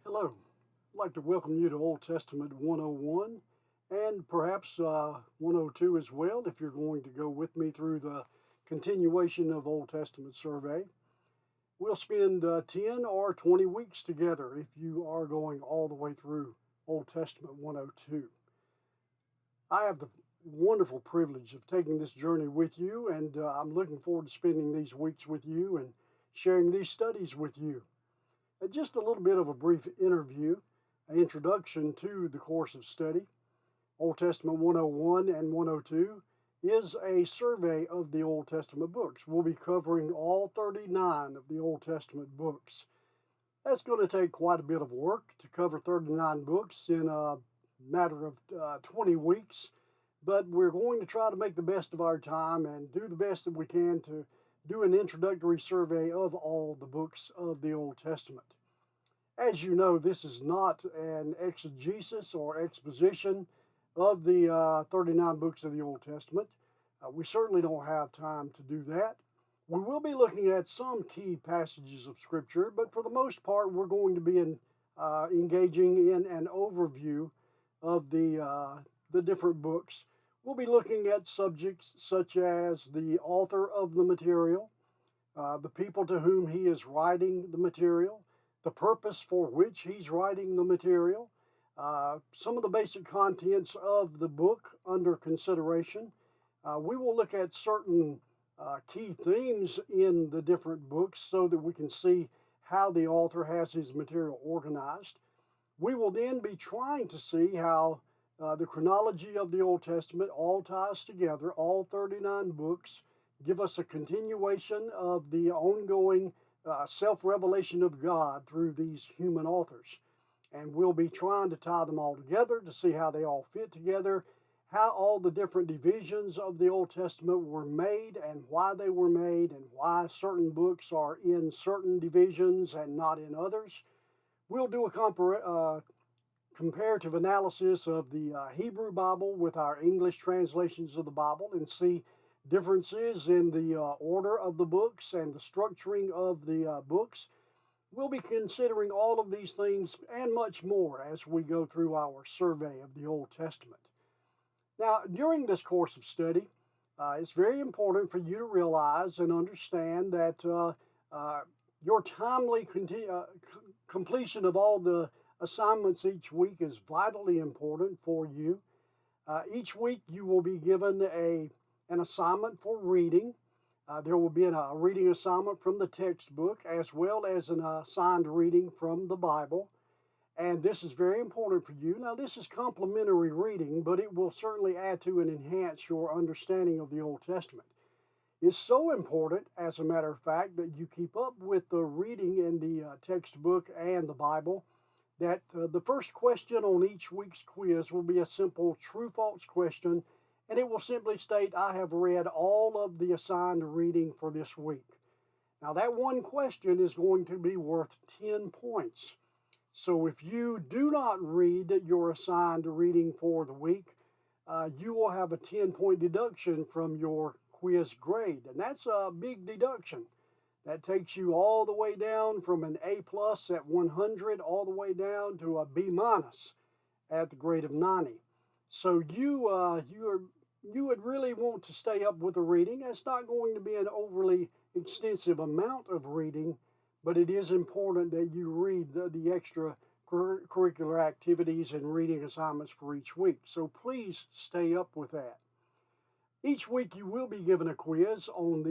Hello, I'd like to welcome you to Old Testament 101 and perhaps 102 as well if you're going to go with me through the continuation of Old Testament survey. We'll spend 10 or 20 weeks together if you are going all the way through Old Testament 102. I have the wonderful privilege of taking this journey with you, and I'm looking forward to spending these weeks with you and sharing these studies with you. Just a little bit of a brief introduction to the course of study. Old Testament 101 and 102 is a survey of the Old Testament books. We'll be covering all 39 of the Old Testament books. That's going to take quite a bit of work to cover 39 books in a matter of 20 weeks, but we're going to try to make the best of our time and do the best that we can to do an introductory survey of all the books of the Old Testament. As you know, this is not an exegesis or exposition of the 39 books of the Old Testament. We certainly don't have time to do that. We will be looking at some key passages of Scripture, but for the most part, we're going to be engaging in an overview of the different books. We'll be looking at subjects such as the author of the material, the people to whom he is writing the material, the purpose for which he's writing the material, some of the basic contents of the book under consideration. We will look at certain key themes in the different books so that we can see how the author has his material organized. We will then be trying to see how the chronology of the Old Testament all ties together. All 39 books give us a continuation of the ongoing self-revelation of God through these human authors. And we'll be trying to tie them all together to see how they all fit together, how all the different divisions of the Old Testament were made and why they were made, and why certain books are in certain divisions and not in others. We'll do a comparative analysis of the Hebrew Bible with our English translations of the Bible and see differences in the order of the books and the structuring of the books. We'll be considering all of these things and much more as we go through our survey of the Old Testament. Now, during this course of study, it's very important for you to realize and understand that your timely completion of all the assignments each week is vitally important for you. Each week you will be given an assignment for reading. There will be a reading assignment from the textbook as well as an assigned reading from the Bible. And this is very important for you. Now, this is complementary reading, but it will certainly add to and enhance your understanding of the Old Testament. It's so important, as a matter of fact, that you keep up with the reading in the textbook and the Bible, that the first question on each week's quiz will be a simple true-false question, and it will simply state, I have read all of the assigned reading for this week. Now, that one question is going to be worth 10 points. So if you do not read your assigned reading for the week, you will have a 10-point deduction from your quiz grade, and that's a big deduction. That takes you all the way down from an A+ at 100 all the way down to a B- at the grade of 90. So you would really want to stay up with the reading. It's not going to be an overly extensive amount of reading, but it is important that you read the extra curricular activities and reading assignments for each week. So please stay up with that. Each week you will be given a quiz on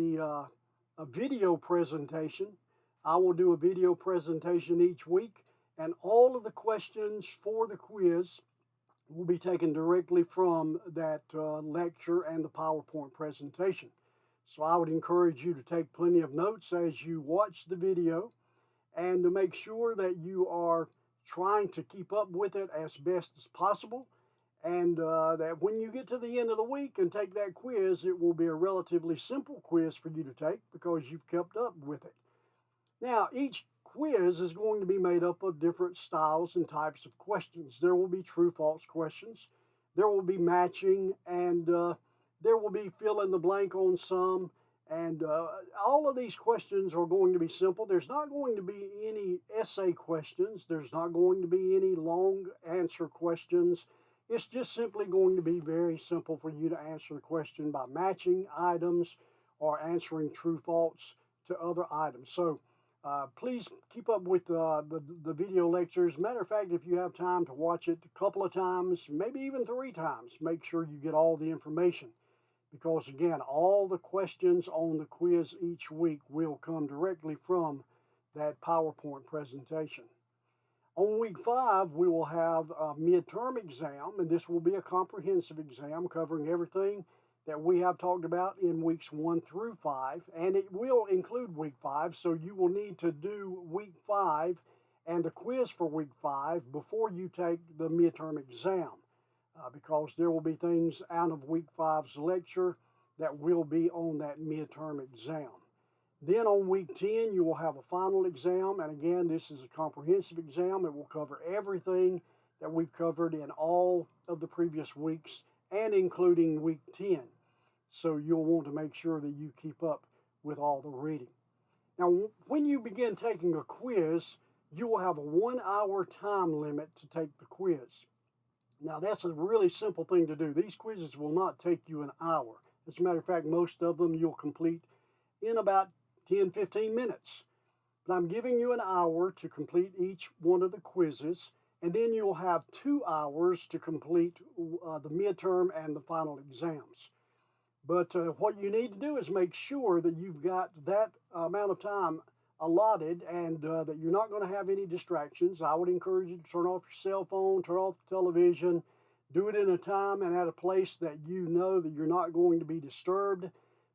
a video presentation. I will do a video presentation each week, and all of the questions for the quiz will be taken directly from that lecture and the PowerPoint presentation. So I would encourage you to take plenty of notes as you watch the video and to make sure that you are trying to keep up with it as best as possible, and that when you get to the end of the week and take that quiz, it will be a relatively simple quiz for you to take because you've kept up with it. Now, each quiz is going to be made up of different styles and types of questions. There will be true-false questions, there will be matching, and there will be fill in the blank on some, And all of these questions are going to be simple. There's not going to be any essay questions. There's not going to be any long answer questions. It's just simply going to be very simple for you to answer the question by matching items or answering true false to other items. So please keep up with the video lectures. Matter of fact, if you have time to watch it a couple of times, maybe even 3 times, make sure you get all the information. Because again, all the questions on the quiz each week will come directly from that PowerPoint presentation. On week 5, we will have a midterm exam, and this will be a comprehensive exam covering everything that we have talked about in weeks 1 through 5, and it will include week 5, so you will need to do week 5 and the quiz for week 5 before you take the midterm exam, because there will be things out of week 5's lecture that will be on that midterm exam. Then on week 10, you will have a final exam, and again, this is a comprehensive exam. It will cover everything that we've covered in all of the previous weeks, and including week 10. So you'll want to make sure that you keep up with all the reading. Now, when you begin taking a quiz, you will have a 1-hour time limit to take the quiz. Now, that's a really simple thing to do. These quizzes will not take you an hour. As a matter of fact, most of them you'll complete in about 10-15 minutes. But I'm giving you an hour to complete each one of the quizzes, and then you'll have 2 hours to complete the midterm and the final exams. But what you need to do is make sure that you've got that amount of time allotted, and that you're not going to have any distractions. I would encourage you to turn off your cell phone, turn off the television, do it in a time and at a place that you know that you're not going to be disturbed.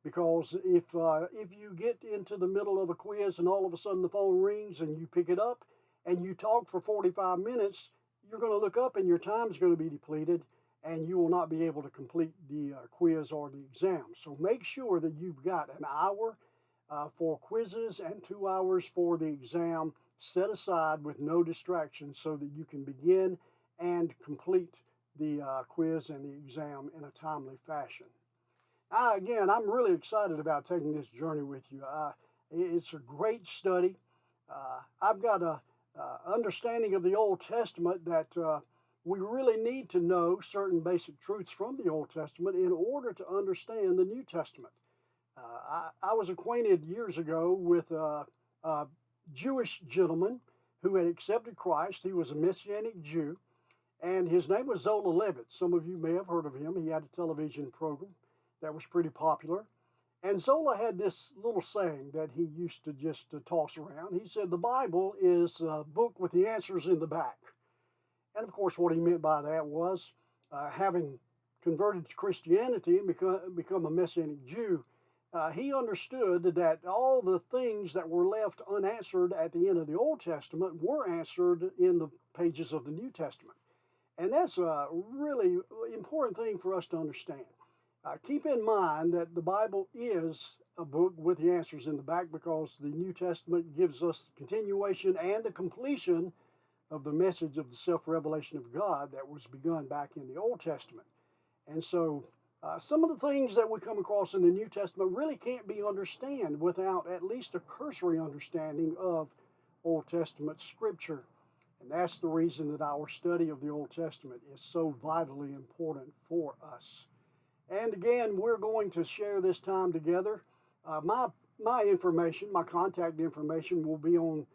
Because if you get into the middle of a quiz and all of a sudden the phone rings and you pick it up and you talk for 45 minutes, you're going to look up and your time's going to be depleted, and you will not be able to complete the quiz or the exam. So make sure that you've got an hour for quizzes and 2 hours for the exam set aside with no distractions, so that you can begin and complete the quiz and the exam in a timely fashion. Again, I'm really excited about taking this journey with you. It's a great study. I've got a understanding of the Old Testament that we really need to know certain basic truths from the Old Testament in order to understand the New Testament. I was acquainted years ago with a Jewish gentleman who had accepted Christ. He was a Messianic Jew, and his name was Zola Levitt. Some of you may have heard of him. He had a television program that was pretty popular. And Zola had this little saying that he used to just toss around. He said, the Bible is a book with the answers in the back. And of course, what he meant by that was, having converted to Christianity and become a Messianic Jew, he understood that all the things that were left unanswered at the end of the Old Testament were answered in the pages of the New Testament. And that's a really important thing for us to understand. Keep in mind that the Bible is a book with the answers in the back, because the New Testament gives us the continuation and the completion of the message of the self-revelation of God that was begun back in the Old Testament. And so some of the things that we come across in the New Testament really can't be understood without at least a cursory understanding of Old Testament scripture. And that's the reason that our study of the Old Testament is so vitally important for us. And again, we're going to share this time together. My information, my contact information, will be on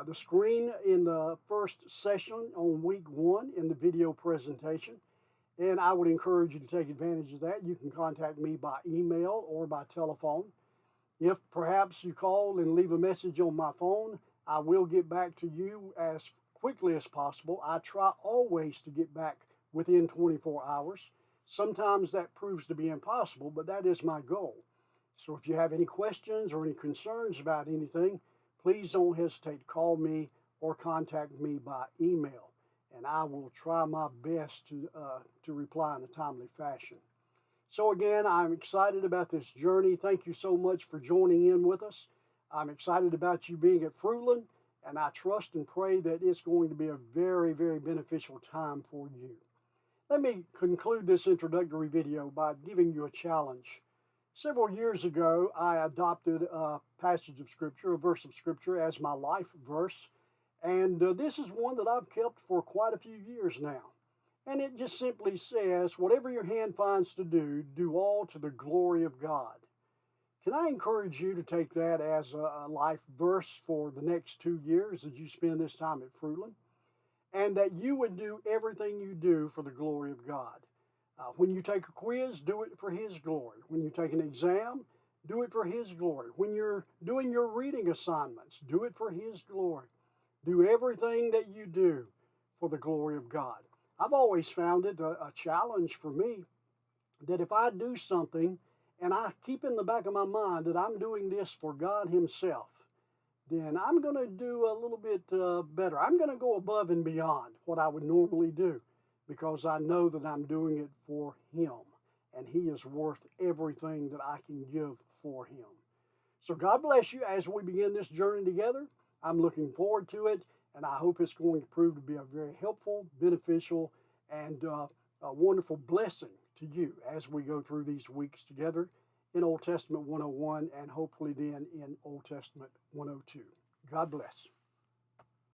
the screen in the first session on week 1 in the video presentation. And I would encourage you to take advantage of that. You can contact me by email or by telephone. If perhaps you call and leave a message on my phone, I will get back to you as quickly as possible. I try always to get back within 24 hours. Sometimes that proves to be impossible, but that is my goal. So if you have any questions or any concerns about anything, please don't hesitate to call me or contact me by email, and I will try my best to reply in a timely fashion. So again, I'm excited about this journey. Thank you so much for joining in with us. I'm excited about you being at Fruitland, and I trust and pray that it's going to be a very, very beneficial time for you. Let me conclude this introductory video by giving you a challenge. Several years ago, I adopted a passage of Scripture, a verse of Scripture, as my life verse. And this is one that I've kept for quite a few years now. And it just simply says, whatever your hand finds to do, do all to the glory of God. Can I encourage you to take that as a life verse for the next 2 years as you spend this time at Fruitland? And that you would do everything you do for the glory of God. When you take a quiz, do it for His glory. When you take an exam, do it for His glory. When you're doing your reading assignments, do it for His glory. Do everything that you do for the glory of God. I've always found it a challenge for me that if I do something and I keep in the back of my mind that I'm doing this for God Himself, then I'm going to do a little bit better. I'm going to go above and beyond what I would normally do because I know that I'm doing it for Him, and He is worth everything that I can give for Him. So God bless you as we begin this journey together. I'm looking forward to it, and I hope it's going to prove to be a very helpful, beneficial, and a wonderful blessing to you as we go through these weeks together in Old Testament 101 and hopefully then in Old Testament 102. God bless.